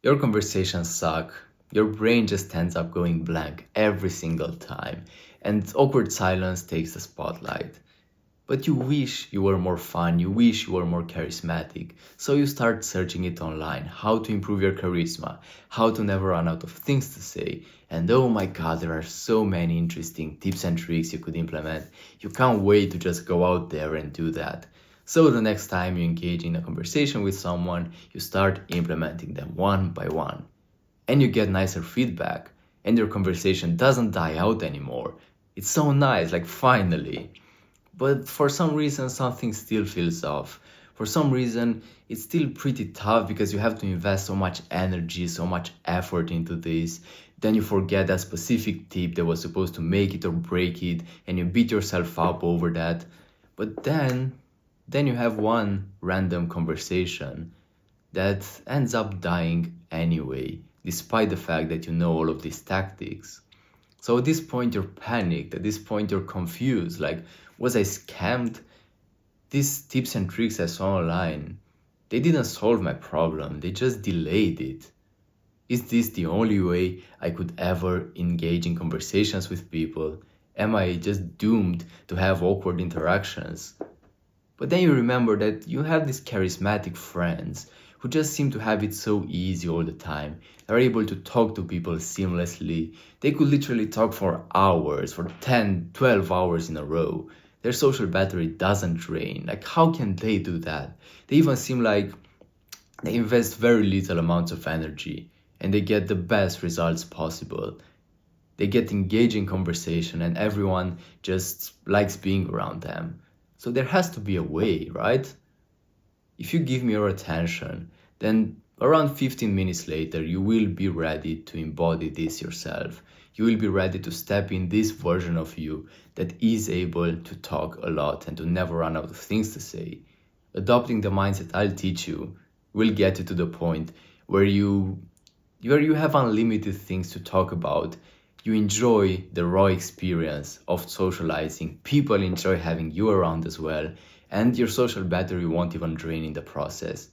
Your conversations suck. Your brain just ends up going blank every single time, and awkward silence takes the spotlight. But you wish you were more fun, you wish you were more charismatic, so you start searching it online how to improve your charisma, how to never run out of things to say, and oh my god, there are so many interesting tips and tricks you could implement. You can't wait to just go out there and do that. So the next time you engage in a conversation with someone, you start implementing them one by one. And you get nicer feedback, and your conversation doesn't die out anymore. It's so nice, like finally. But for some reason, something still feels off. For some reason, it's still pretty tough because you have to invest so much energy, so much effort into this. Then you forget that specific tip that was supposed to make it or break it, and you beat yourself up over that. But then you have one random conversation that ends up dying anyway, despite the fact that you know all of these tactics. So at this point, you're panicked. At this point, you're confused. Like, was I scammed? These tips and tricks I saw online, they didn't solve my problem, they just delayed it. Is this the only way I could ever engage in conversations with people? Am I just doomed to have awkward interactions? But then you remember that you have these charismatic friends who just seem to have it so easy all the time. They're able to talk to people seamlessly. They could literally talk for hours, for 10, 12 hours in a row. Their social battery doesn't drain. Like, how can they do that? They even seem like they invest very little amounts of energy and they get the best results possible. They get engaging conversation and everyone just likes being around them. So there has to be a way, right? If you give me your attention, then around 15 minutes later, you will be ready to embody this yourself. You will be ready to step in this version of you that is able to talk a lot and to never run out of things to say. Adopting the mindset I'll teach you will get you to the point where you have unlimited things to talk about. You enjoy the raw experience of socializing. People enjoy having you around as well, and your social battery won't even drain in the process,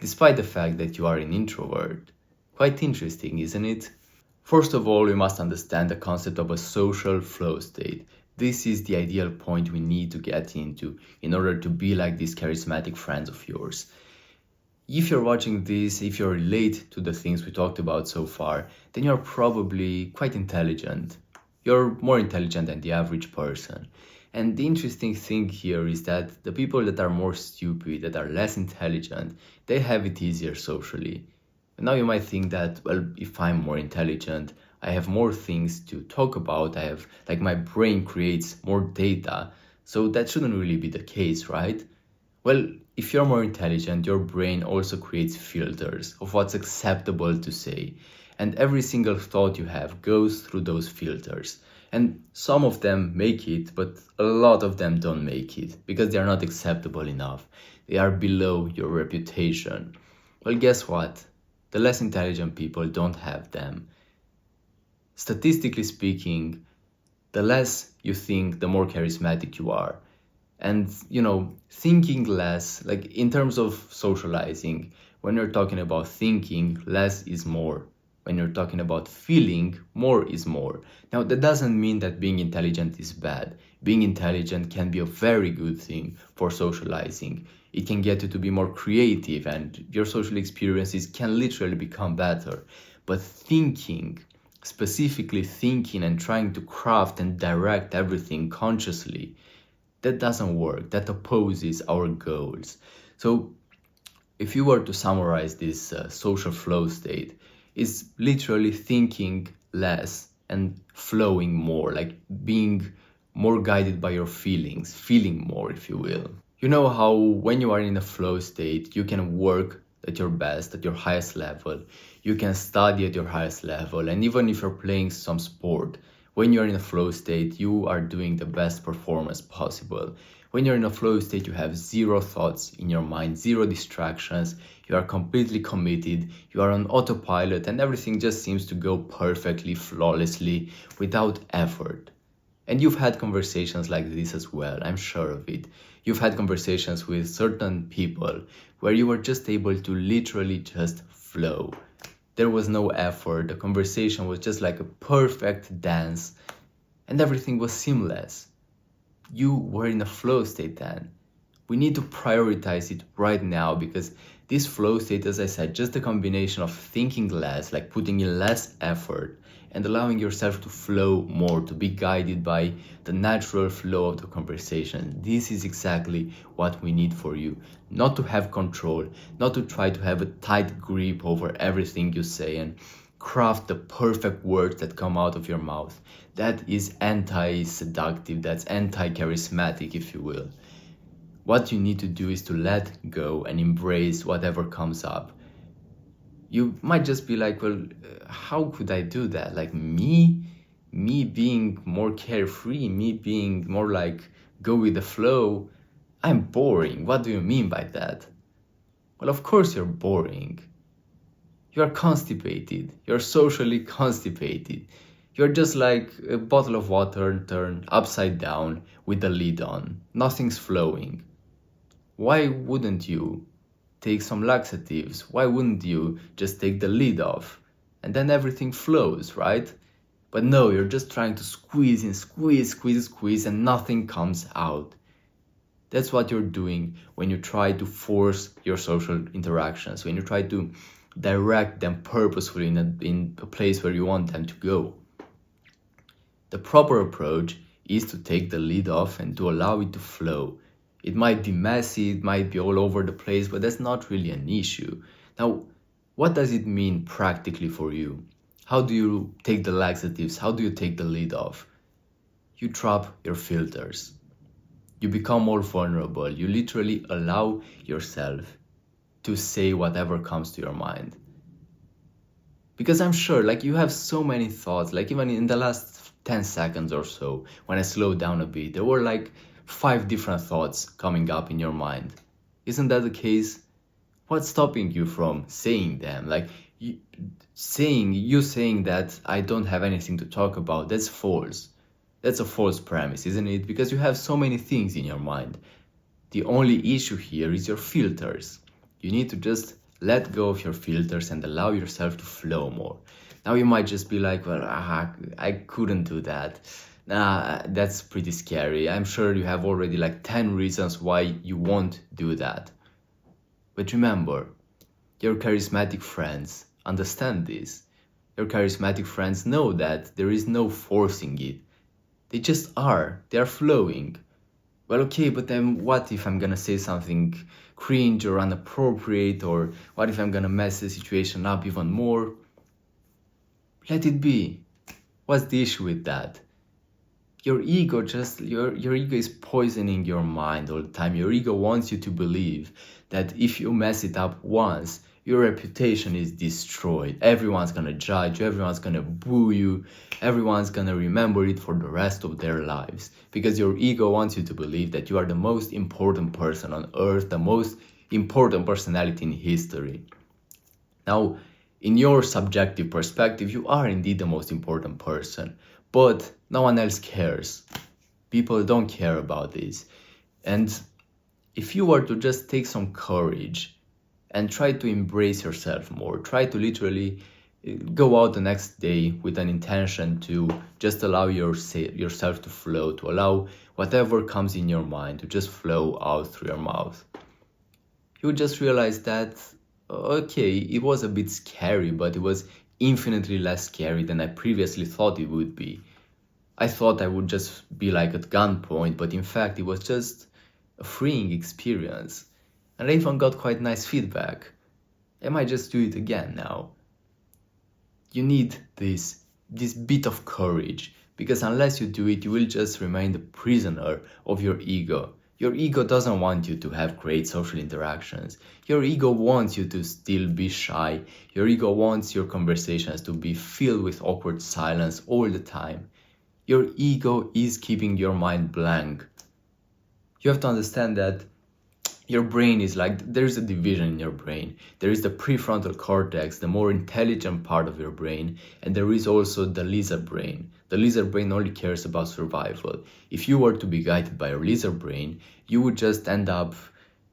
despite the fact that you are an introvert. Quite interesting, isn't it? First of all, we must understand the concept of a social flow state. This is the ideal point we need to get into in order to be like these charismatic friends of yours. If you're watching this, if you relate to the things we talked about so far, then you're probably quite intelligent. You're more intelligent than the average person. And the interesting thing here is that the people that are more stupid, that are less intelligent, they have it easier socially. And now you might think that, well, if I'm more intelligent, I have more things to talk about, like my brain creates more data, so that shouldn't really be the case, right? Well, if you're more intelligent, your brain also creates filters of what's acceptable to say. And every single thought you have goes through those filters. And some of them make it, but a lot of them don't make it because they're not acceptable enough. They are below your reputation. Well, guess what? The less intelligent people don't have them. Statistically speaking, the less you think, the more charismatic you are. And thinking less, like in terms of socializing, when you're talking about thinking, less is more. When you're talking about feeling, more is more. Now, that doesn't mean that being intelligent is bad. Being intelligent can be a very good thing for socializing. It can get you to be more creative and your social experiences can literally become better. But thinking, specifically thinking and trying to craft and direct everything consciously, that doesn't work. That opposes our goals. So if you were to summarize this social flow state, it's literally thinking less and flowing more, like being more guided by your feelings, feeling more, if you will. You know how when you are in a flow state, you can work at your best, at your highest level. You can study at your highest level. And even if you're playing some sport, when you're in a flow state, you are doing the best performance possible. When you're in a flow state, you have zero thoughts in your mind, zero distractions. You are completely committed. You are on autopilot and everything just seems to go perfectly, flawlessly, without effort. And you've had conversations like this as well, I'm sure of it. You've had conversations with certain people where you were just able to literally just flow. There was no effort, the conversation was just like a perfect dance, and everything was seamless. You were in a flow state then. We need to prioritize it right now, because this flow state, as I said, just a combination of thinking less, like putting in less effort, and allowing yourself to flow more, to be guided by the natural flow of the conversation. This is exactly what we need for you. Not to have control, not to try to have a tight grip over everything you say and craft the perfect words that come out of your mouth. That is anti-seductive, that's anti-charismatic, if you will. What you need to do is to let go and embrace whatever comes up. You might just be like, well, how could I do that? Like me being more carefree, me being more like go with the flow, I'm boring. What do you mean by that? Well, of course you're boring. You're constipated. You're socially constipated. You're just like a bottle of water turned upside down with the lid on. Nothing's flowing. Why wouldn't you take some laxatives? Why wouldn't you just take the lid off? And then everything flows, right? But no, you're just trying to squeeze and squeeze, and nothing comes out. That's what you're doing when you try to force your social interactions, when you try to direct them purposefully in a place where you want them to go. The proper approach is to take the lid off and to allow it to flow. It might be messy, it might be all over the place, but that's not really an issue. Now, what does it mean practically for you? How do you take the laxatives? How do you take the lid off? You drop your filters. You become more vulnerable. You literally allow yourself to say whatever comes to your mind. Because I'm sure, like, you have so many thoughts, like even in the last 10 seconds or so, when I slowed down a bit, there were like 5 different thoughts coming up in your mind. Isn't that the case? What's stopping you from saying them? Like, you saying that I don't have anything to talk about, that's false. That's a false premise, isn't it? Because you have so many things in your mind. The only issue here is your filters. You need to just let go of your filters and allow yourself to flow more. Now you might just be like, well, I couldn't do that. Nah, that's pretty scary. I'm sure you have already like 10 reasons why you won't do that. But remember, your charismatic friends understand this. Your charismatic friends know that there is no forcing it. They just are. They are flowing. Well, okay, but then what if I'm gonna say something cringe or inappropriate, or what if I'm gonna mess the situation up even more? Let it be. What's the issue with that? Your ego is poisoning your mind all the time. Your ego wants you to believe that if you mess it up once, your reputation is destroyed. Everyone's gonna judge you, everyone's gonna boo you, everyone's gonna remember it for the rest of their lives. Because your ego wants you to believe that you are the most important person on earth, the most important personality in history. Now, in your subjective perspective, you are indeed the most important person, but no one else cares. People don't care about this. And if you were to just take some courage and try to embrace yourself more, try to literally go out the next day with an intention to just allow yourself to flow, to allow whatever comes in your mind to just flow out through your mouth, you would just realize that, okay, it was a bit scary, but it was infinitely less scary than I previously thought it would be. I thought I would just be like at gunpoint, but in fact it was just a freeing experience. And I even got quite nice feedback. I might just do it again now. You need this bit of courage, because unless you do it, you will just remain the prisoner of your ego. Your ego doesn't want you to have great social interactions. Your ego wants you to still be shy. Your ego wants your conversations to be filled with awkward silence all the time. Your ego is keeping your mind blank. You have to understand that your brain is like, there is a division in your brain. There is the prefrontal cortex, the more intelligent part of your brain, and there is also the lizard brain. The lizard brain only cares about survival. If you were to be guided by your lizard brain, you would just end up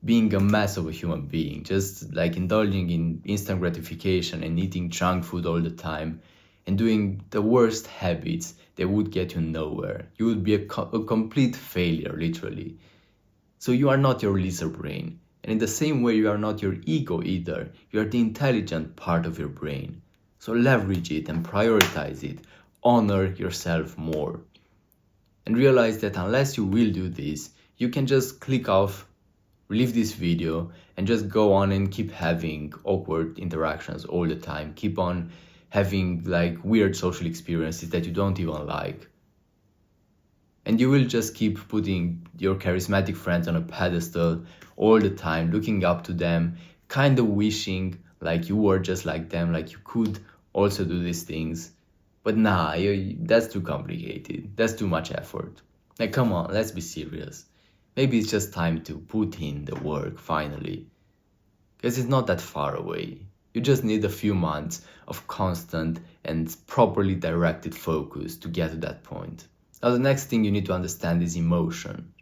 being a mess of a human being, just like indulging in instant gratification and eating junk food all the time and doing the worst habits that would get you nowhere. You would be a complete failure, literally. So you are not your lizard brain. And in the same way, you are not your ego either. You are the intelligent part of your brain. So leverage it and prioritize it. Honor yourself more. And realize that unless you will do this, you can just click off, leave this video, and just go on and keep having awkward interactions all the time. Keep on having like weird social experiences that you don't even like. And you will just keep putting your charismatic friends on a pedestal all the time, looking up to them, kind of wishing like you were just like them, like you could also do these things. But nah, that's too complicated. That's too much effort. Like, come on, let's be serious. Maybe it's just time to put in the work finally. Because it's not that far away. You just need a few months of constant and properly directed focus to get to that point. Now, the next thing you need to understand is emotion.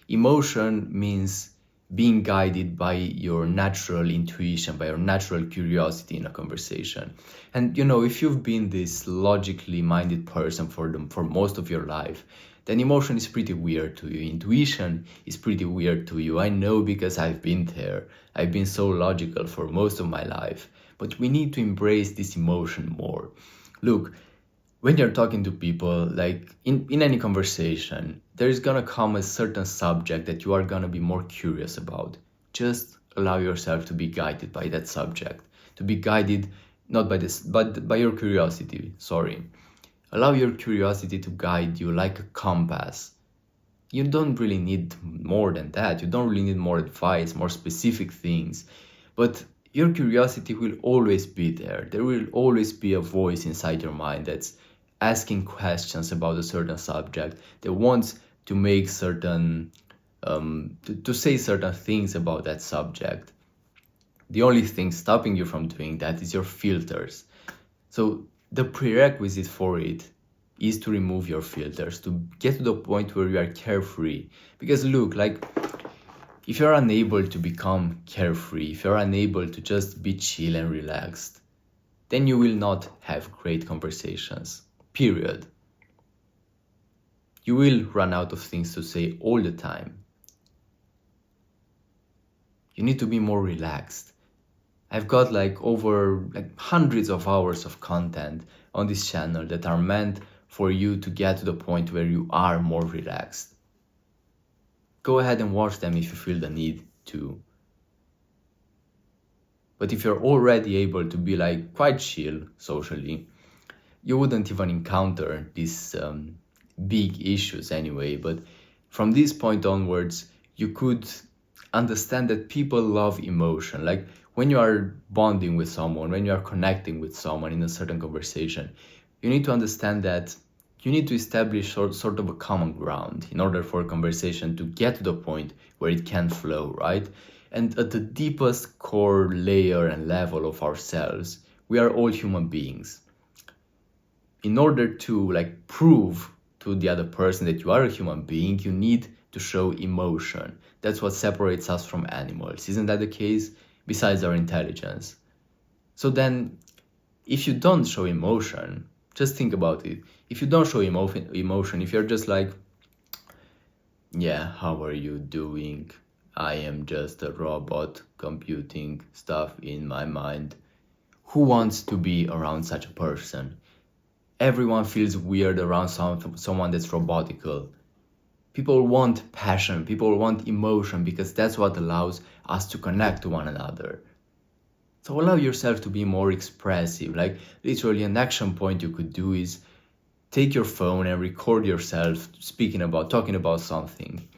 Emotion means being guided by your natural intuition, by your natural curiosity in a conversation. And if you've been this logically minded person for most of your life, then emotion is pretty weird to you. Intuition is pretty weird to you. I know because I've been there. I've been so logical for most of my life. But we need to embrace this emotion more. Look, when you're talking to people, like in any conversation, there is gonna come a certain subject that you are gonna be more curious about. Just allow yourself to be guided by that subject, to be guided not by this, but by your curiosity, sorry. Allow your curiosity to guide you like a compass. You don't really need more than that. You don't really need more advice, more specific things. But your curiosity will always be there. There will always be a voice inside your mind that's asking questions about a certain subject, that wants to make certain, to say certain things about that subject. The only thing stopping you from doing that is your filters. So the prerequisite for it is to remove your filters, to get to the point where you are carefree. Because look, like, if you're unable to become carefree, if you're unable to just be chill and relaxed, then you will not have great conversations. Period. You will run out of things to say all the time. You need to be more relaxed. I've got over hundreds of hours of content on this channel that are meant for you to get to the point where you are more relaxed. Go ahead and watch them if you feel the need to. But if you're already able to be quite chill socially, you wouldn't even encounter these big issues anyway. But from this point onwards, you could understand that people love emotion. Like when you are bonding with someone, when you are connecting with someone in a certain conversation, you need to understand that you need to establish sort of a common ground in order for a conversation to get to the point where it can flow, right? And at the deepest core layer and level of ourselves, we are all human beings. In order to prove to the other person that you are a human being, you need to show emotion. That's what separates us from animals. Isn't that the case? Besides our intelligence. So then, if you don't show emotion, just think about it. If you don't show emotion, if you're just yeah, how are you doing? I am just a robot computing stuff in my mind. Who wants to be around such a person? Everyone feels weird around someone that's robotical. People want passion, people want emotion, because that's what allows us to connect to one another. So allow yourself to be more expressive. Literally an action point you could do is take your phone and record yourself talking about something.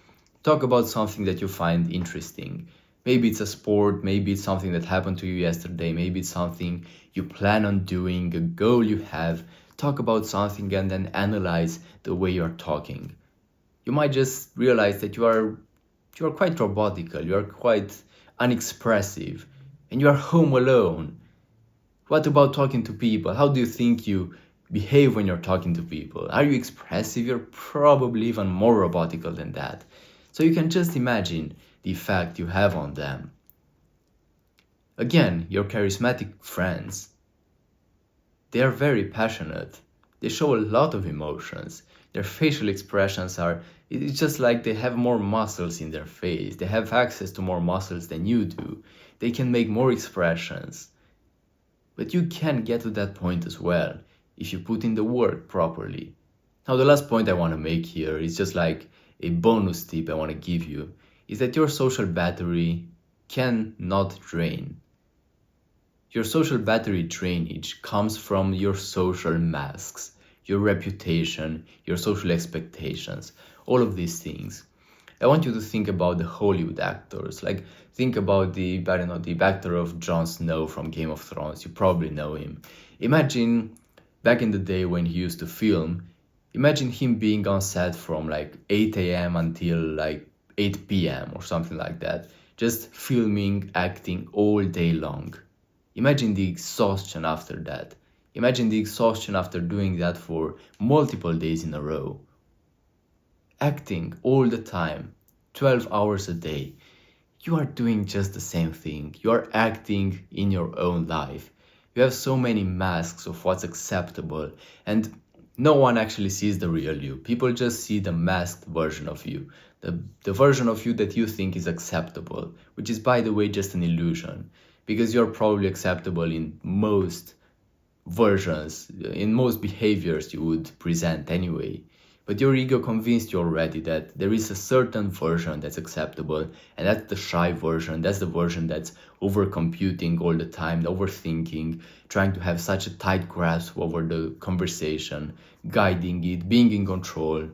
Talk about something that you find interesting. Maybe it's a sport, maybe it's something that happened to you yesterday, maybe it's something you plan on doing, a goal you have. Talk about something and then analyze the way you're talking. You might just realize that you are quite robotical, you are quite unexpressive, and you are home alone. What about talking to people? How do you think you behave when you're talking to people? Are you expressive? You're probably even more robotical than that. So you can just imagine the effect you have on them. Again, your charismatic friends, they are very passionate. They show a lot of emotions. Their facial expressions are, it's just like they have more muscles in their face. They have access to more muscles than you do. They can make more expressions. But you can get to that point as well if you put in the work properly. Now, the last point I want to make here is just like a bonus tip I want to give you, is that your social battery cannot drain. Your social battery drainage comes from your social masks, your reputation, your social expectations, all of these things. I want you to think about the Hollywood actors. Like, think about the actor of Jon Snow from Game of Thrones. You probably know him. Imagine back in the day when he used to film, imagine him being on set from like 8 a.m. until like 8 p.m. or something like that, just filming, acting all day long. Imagine the exhaustion after that. Imagine the exhaustion after doing that for multiple days in a row. Acting all the time, 12 hours a day. You are doing just the same thing. You are acting in your own life. You have so many masks of what's acceptable, and no one actually sees the real you. People just see the masked version of you, the version of you that you think is acceptable, which is, by the way, just an illusion, because you're probably acceptable in most versions, in most behaviors you would present anyway. But your ego convinced you already that there is a certain version that's acceptable, and that's the shy version, that's the version that's overcomputing all the time, overthinking, trying to have such a tight grasp over the conversation, guiding it, being in control.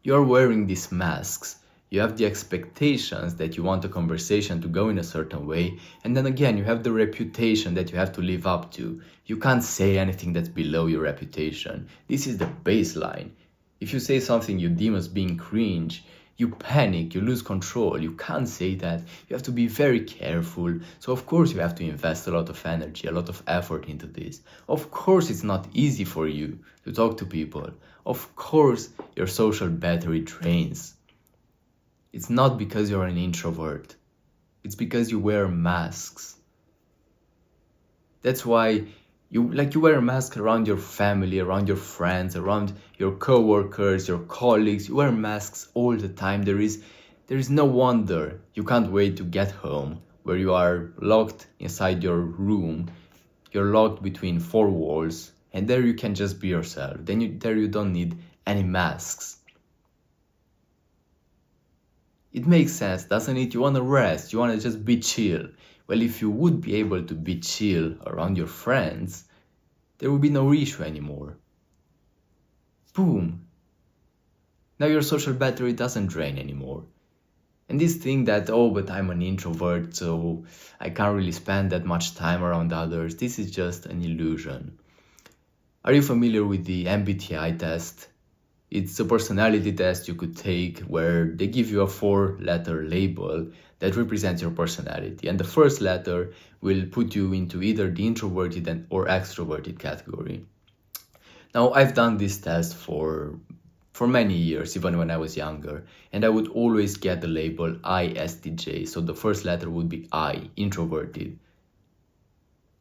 You're wearing these masks. You have the expectations that you want a conversation to go in a certain way, and then again you have the reputation that you have to live up to. You can't say anything that's below your reputation. This is the baseline. If you say something you deem as being cringe, you panic, you lose control. You can't say that. You have to be very careful. So of course you have to invest a lot of energy, a lot of effort into this. Of course it's not easy for you to talk to people. Of course your social battery drains. It's not because you're an introvert. It's because you wear masks. That's why you wear a mask around your family, around your friends, around your coworkers, your colleagues. You wear masks all the time. There is no wonder you can't wait to get home, where you are locked inside your room. You're locked between four walls, and there you can just be yourself. There you don't need any masks. It makes sense, doesn't it? You want to rest, you want to just be chill. Well, if you would be able to be chill around your friends, there would be no issue anymore. Boom! Now your social battery doesn't drain anymore. And this thing that, oh, but I'm an introvert, so I can't really spend that much time around others, this is just an illusion. Are you familiar with the MBTI test? It's a personality test you could take where they give you a 4-letter label that represents your personality. And the first letter will put you into either the introverted or extroverted category. Now, I've done this test for many years, even when I was younger, and I would always get the label ISTJ. So the first letter would be I, introverted.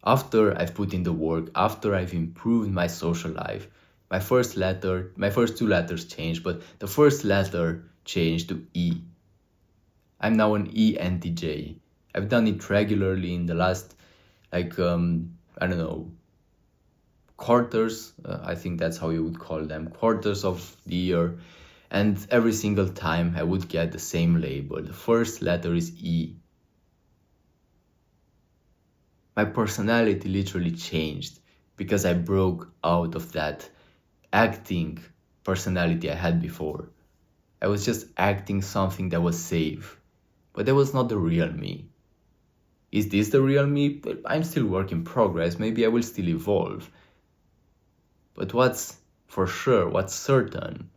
After I've put in the work, after I've improved my social life, my first two letters changed, but the first letter changed to E. I'm now an ENTJ. I've done it regularly in the last, quarters, I think that's how you would call them, quarters of the year. And every single time I would get the same label. The first letter is E. My personality literally changed because I broke out of that acting personality I had before. I was just acting something that was safe, but that was not the real me. Is this the real me? I'm still work in progress, maybe I will still evolve. But what's certain,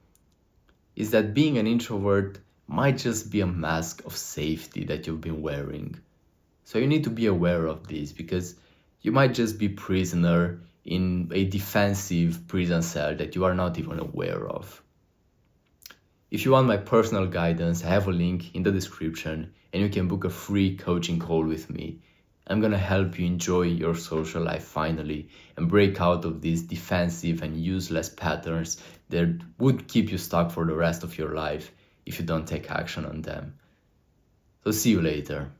is that being an introvert might just be a mask of safety that you've been wearing. So you need to be aware of this, because you might just be prisoner in a defensive prison cell that you are not even aware of. If you want my personal guidance, I have a link in the description and you can book a free coaching call with me. I'm gonna help you enjoy your social life finally and break out of these defensive and useless patterns that would keep you stuck for the rest of your life if you don't take action on them. So see you later.